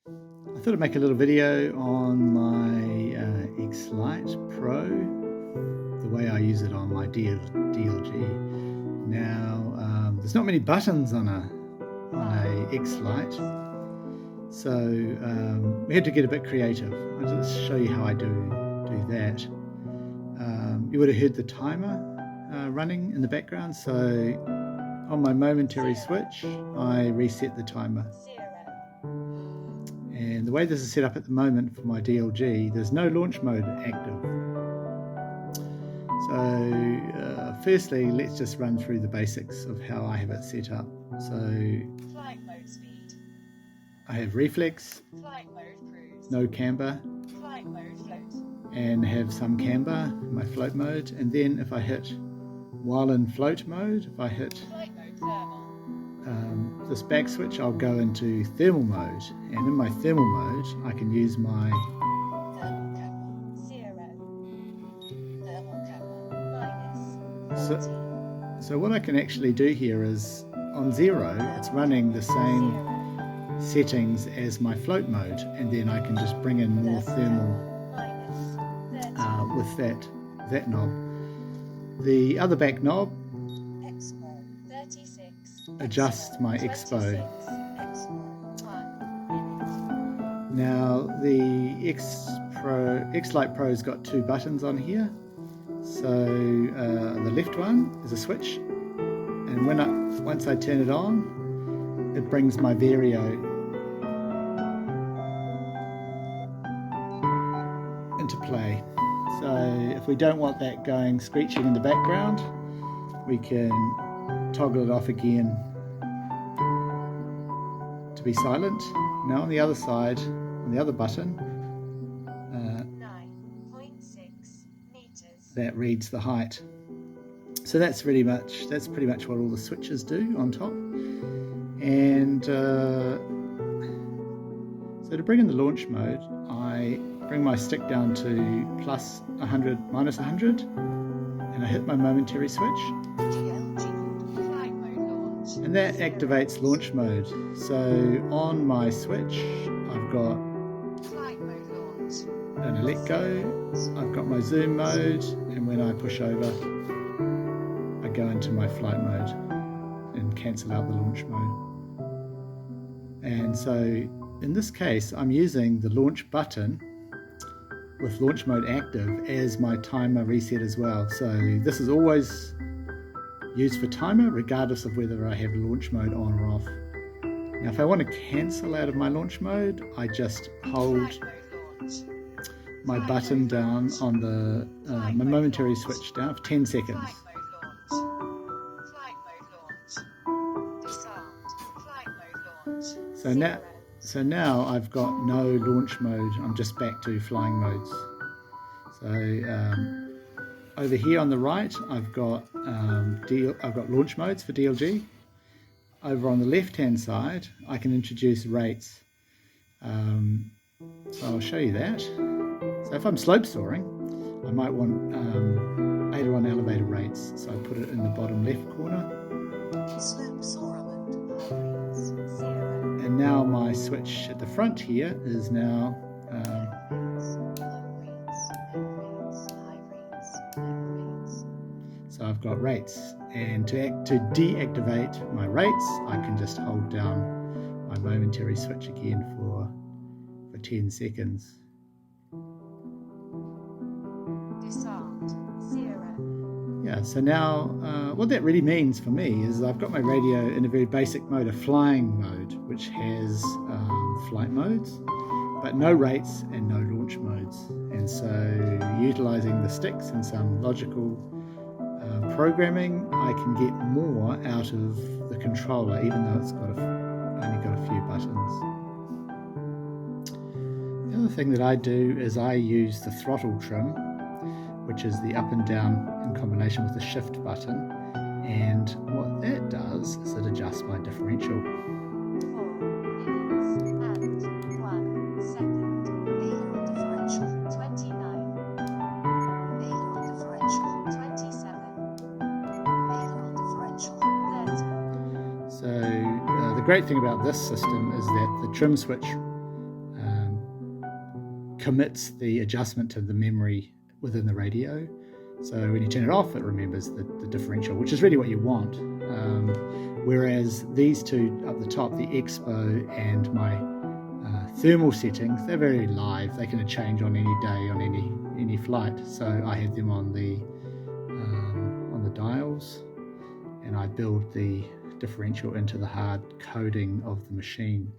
I thought I'd make a little video on my X-lite PRO, the way I use it on my DLG. Now, there's not many buttons on a X-lite, so we had to get a bit creative. I'll just show you how I do that. You would have heard the timer running in the background, so on my momentary switch I reset the timer. And the way this is set up at the moment for my DLG, there's no launch mode active. So firstly, let's just run through the basics of how I have it set up. So flight mode speed, I have reflex, flight mode cruise, no camber, flight mode float, and have some camber in my float mode. And then if I hit, while in float mode, if I hit flight mode thermal, this back switch, I'll go into thermal mode, and in my thermal mode I can use my thermal kappa 0, thermal kappa -40. so what I can actually do here is on 0 it's running the same settings as my float mode, and then I can just bring in more thermal with that knob. The other back knob adjusts my expo. Now the X-lite PRO's got two buttons on here. So the left one is a switch, and once I turn it on, it brings my Vario into play. So if we don't want that going screeching in the background, we can toggle it off again to be silent. Now on the other side, on the other button, 9.6 meters. that reads the height. So that's pretty much what all the switches do on top. And so to bring in the launch mode, I bring my stick down to plus 100, minus 100, and I hit my momentary switch. And that activates launch mode. So on my switch, I've got an let go, I've got my zoom mode, and when I push over, I go into my flight mode and cancel out the launch mode. And so in this case, I'm using the launch button with launch mode active as my timer reset as well. So this is always used for timer regardless of whether I have launch mode on or off. Now if I want to cancel out of my launch mode, I just hold my button down on the my momentary switch down for 10 seconds. So now I've got no launch mode, I'm just back to flying modes. So over here on the right, I've got launch modes for DLG. Over on the left-hand side, I can introduce rates. So I'll show you that. So if I'm slope soaring, I might want aileron elevator rates. So I put it in the bottom left corner. Slope soar mode, high rates, 0. And now my switch at the front here is now so I've got rates, and to deactivate my rates, I can just hold down my momentary switch again for 10 seconds. Disarmed, 0. Yeah, so now what that really means for me is I've got my radio in a very basic mode, a flying mode, which has flight modes, but no rates and no launch modes. And so utilizing the sticks and some logical programming, I can get more out of the controller, even though it's only got a few buttons. The other thing that I do is I use the throttle trim, which is the up and down in combination with the shift button, and what that does is it adjusts my differential. 4 minutes and 1 second, aileron differential 29, aileron differential 30. So the great thing about this system is that the trim switch commits the adjustment to the memory within the radio. So when you turn it off, it remembers the differential, which is really what you want. Whereas these two up the top, the Expo and my thermal settings, they're very live. They can change on any day, on any flight. So I have them on the dials, and I build the differential into the hard coding of the machine.